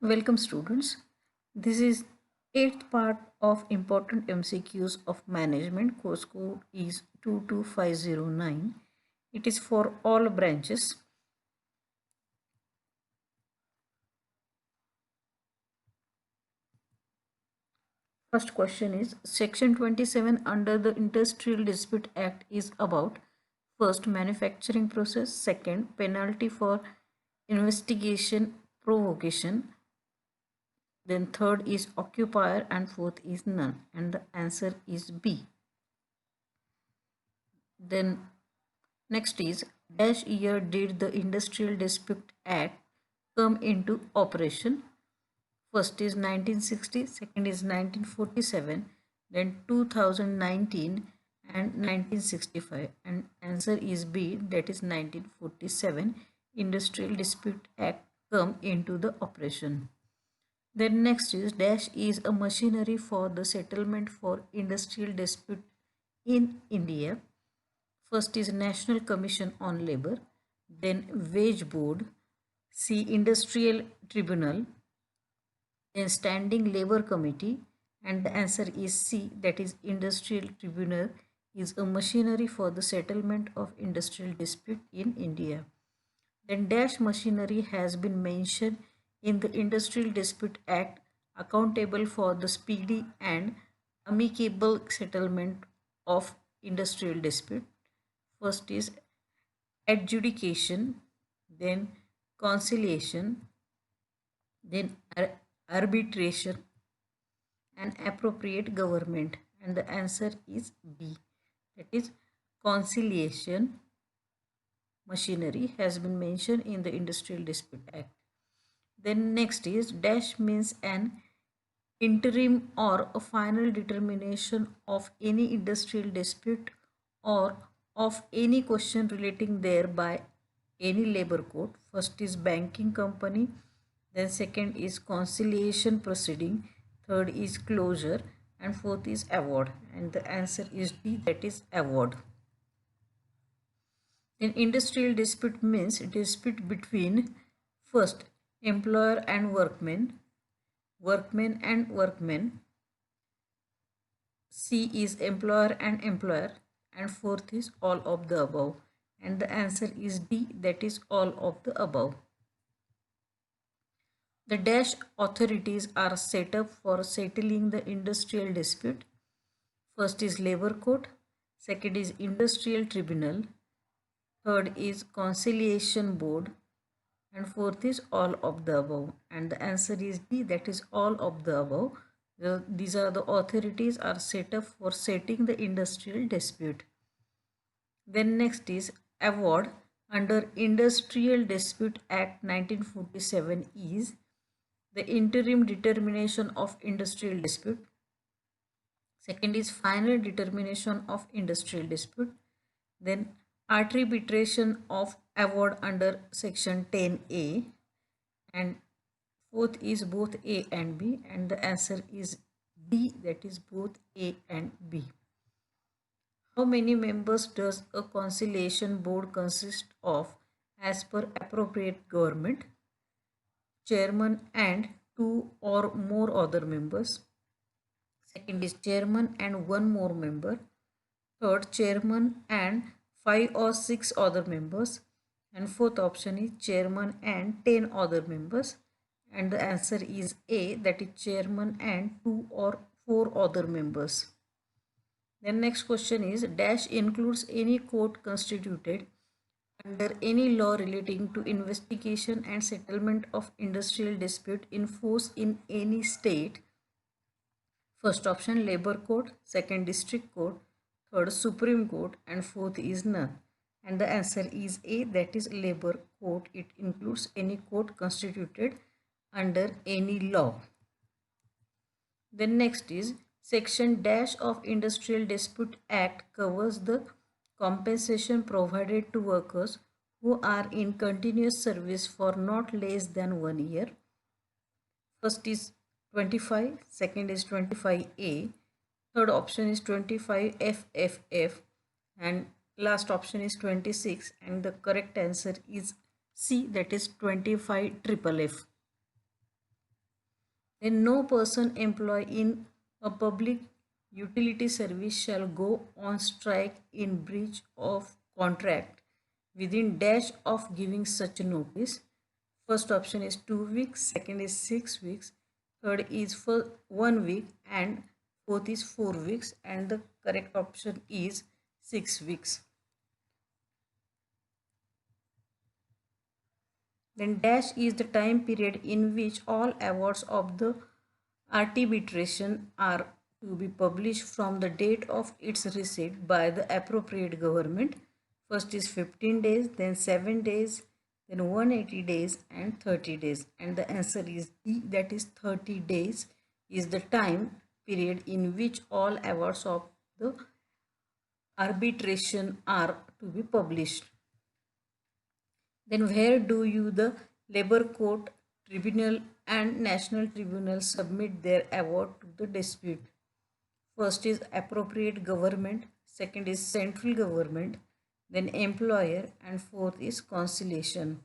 Welcome students. This is eighth part of important MCQs of management. Course code is 22509. It is for all branches. First question is Section 27 under the Industrial Dispute Act is about first manufacturing process, second penalty for investigation provocation, then third is occupier and fourth is none, and the answer is B. Then next is dash year did the Industrial Dispute Act come into operation? First is 1960, second is 1947, then 2019 and 1965, and answer is B, that is 1947. Industrial Dispute Act come into the operation. Then next is dash is a machinery for the settlement for industrial dispute in India. First is National Commission on Labor, then Wage Board, C Industrial Tribunal, then Standing Labor Committee, and the answer is C, that is Industrial Tribunal is a machinery for the settlement of industrial dispute in India. Then dash machinery has been mentioned in the Industrial Dispute Act accountable for the speedy and amicable settlement of industrial dispute. First is adjudication, then conciliation, then arbitration, and appropriate government. And the answer is B. That is conciliation machinery has been mentioned in the Industrial Dispute Act. Then next is dash means an interim or a final determination of any industrial dispute or of any question relating thereby any labor code. First is banking company, then second is conciliation proceeding, third is closure, and fourth is award. And the answer is D, that is award. Then industrial dispute means dispute between first employer and workmen, workmen and workmen. C is employer and employer, and fourth is all of the above, and the answer is D, that is all of the above. The dash authorities are set up for settling the industrial dispute. First is labor court, second is industrial tribunal, third is conciliation board, and fourth is all of the above, and the answer is D, that is all of the above. These are the authorities are set up for settling the industrial dispute. Then next is award under Industrial Dispute Act 1947 is the interim determination of industrial dispute. Second is final determination of industrial dispute. Then arbitration of award under section 10A, and fourth is both A and B, and the answer is D, that is both A and B. How many members does a conciliation board consist of as per appropriate government? Chairman and two or more other members. Second is chairman and one more member. Third, chairman and 5 or 6 other members. And fourth option is chairman and 10 other members. And the answer is A, that is chairman and 2 or 4 other members. Then next question is dash includes any court constituted under any law relating to investigation and settlement of industrial dispute in force in any state. First option labor court, second district court, third Supreme Court, and fourth is none. And the answer is A, that is labor court. It includes any court constituted under any law. Then next is section dash of Industrial Dispute Act covers the compensation provided to workers who are in continuous service for not less than 1 year. First is 25, second is 25A, third option is 25FFF, and last option is 26, and the correct answer is C, that is 25FFF. Then no person employed in a public utility service shall go on strike in breach of contract within dash of giving such a notice. First option is 2 weeks, second is 6 weeks, third is for 1 week, and fourth is 4 weeks, and the correct option is 6 weeks. Then dash is the time period in which all awards of the arbitration are to be published from the date of its receipt by the appropriate government. First is 15 days, then 7 days, then 180 days, and 30 days. And the answer is D, that is 30 days is the time period in which all awards of the arbitration are to be published. Then where do you, the labor court, tribunal and national tribunal, submit their award to the dispute? First is appropriate government, second is central government, then employer, and fourth is conciliation.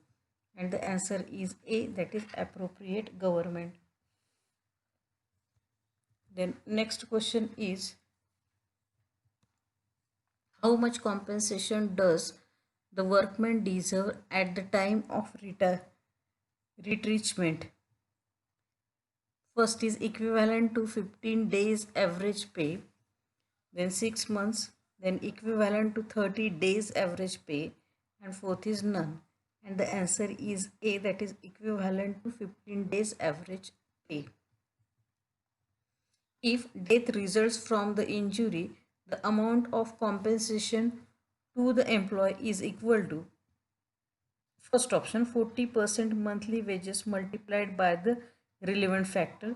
And the answer is A, that is appropriate government. Then next question is, how much compensation does the workman deserve at the time of retrenchment? First is equivalent to 15 days average pay, then 6 months, then equivalent to 30 days average pay, and fourth is none. And the answer is A, that is equivalent to 15 days average pay. If death results from the injury, the amount of compensation to the employee is equal to, first option, 40% monthly wages multiplied by the relevant factor.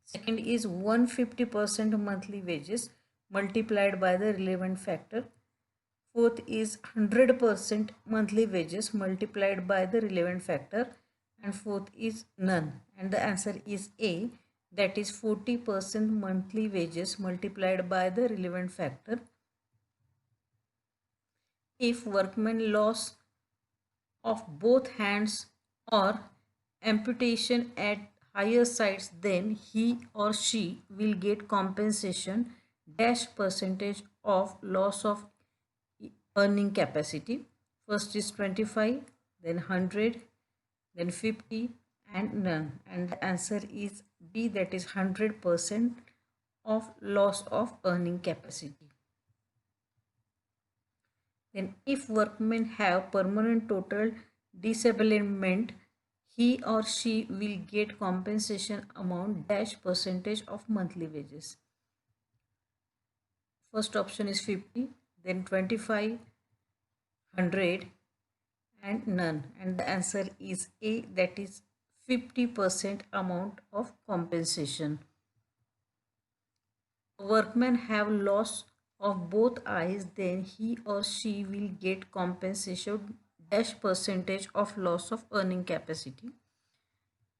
Second is 150% monthly wages multiplied by the relevant factor. Fourth is 100% monthly wages multiplied by the relevant factor. And fourth is none. And the answer is A, that is 40% monthly wages multiplied by the relevant factor. If workman loss of both hands or amputation at higher sites, then he or she will get compensation dash percentage of loss of earning capacity. First is 25, then 100, then 50, and none. And the answer is B, that is 100% of loss of earning capacity. Then if workmen have permanent total disablement, he or she will get compensation amount dash percentage of monthly wages. First option is 50, then 25, 100, and none. And the answer is A, that is 50% amount of compensation. A workman have loss of both eyes, then he or she will get compensation dash percentage of loss of earning capacity,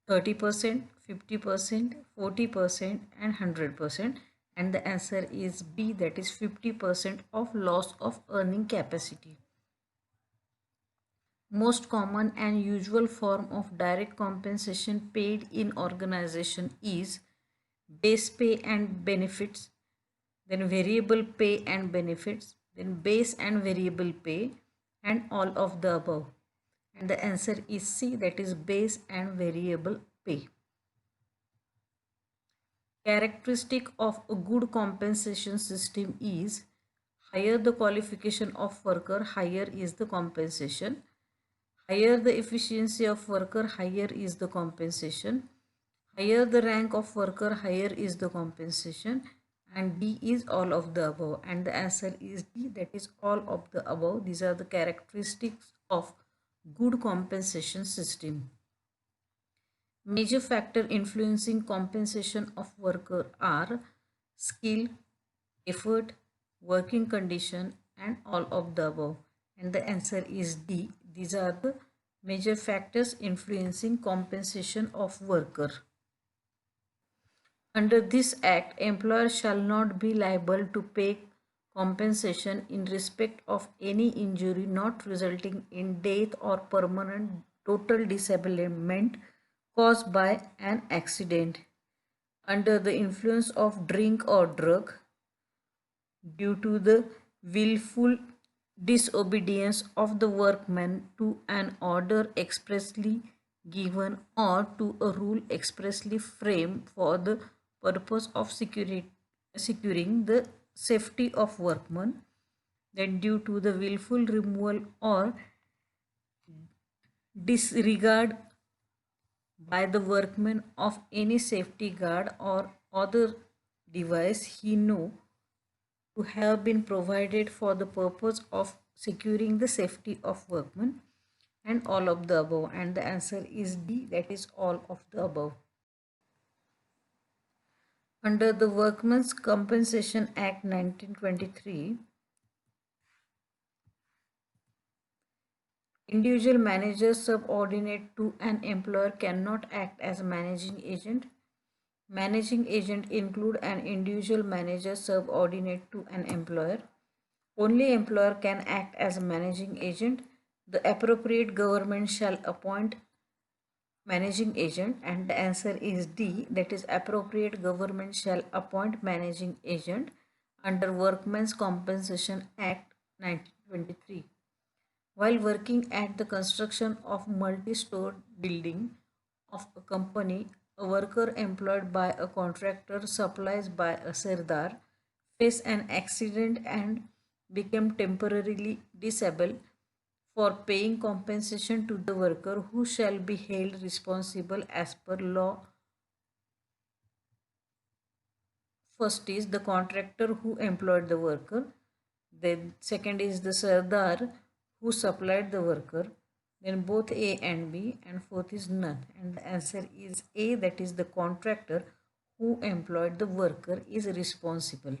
30%, 50%, 40%, and 100%. And the answer is B, that is 50% of loss of earning capacity. Most common and usual form of direct compensation paid in organization is base pay and benefits, then variable pay and benefits, then base and variable pay, and all of the above. And the answer is C, that is base and variable pay. Characteristic of a good compensation system is, higher the qualification of worker, higher is the compensation. Higher the efficiency of worker, higher is the compensation. Higher the rank of worker, higher is the compensation. And D is all of the above. And the answer is D, that is all of the above. These are the characteristics of good compensation system. Major factor influencing compensation of worker are skill, effort, working condition, and all of the above. And the answer is D. These are the major factors influencing compensation of worker. Under this act, employer shall not be liable to pay compensation in respect of any injury not resulting in death or permanent total disablement caused by an accident, under the influence of drink or drug, due to the willful disobedience of the workman to an order expressly given or to a rule expressly framed for the purpose of securing the safety of workmen, then due to the willful removal or disregard by the workman of any safety guard or other device he knew to have been provided for the purpose of securing the safety of workmen, and all of the above, and the answer is D, that is all of the above. Under the Workmen's Compensation Act 1923, individual managers subordinate to an employer cannot act as a managing agent. Managing agent include an individual manager subordinate to an employer. Only employer can act as a managing agent. The appropriate government shall appoint managing agent, and the answer is D, that is appropriate government shall appoint managing agent under Workmen's Compensation Act 1923. While working at the construction of multi-story building of a company, a worker employed by a contractor supplies by a sardar faced an accident and became temporarily disabled. For paying compensation to the worker, who shall be held responsible as per law? First is the contractor who employed the worker. Then second is the sardar who supplied the worker. Then both A and B, and fourth is none. And the answer is A, that is the contractor who employed the worker is responsible.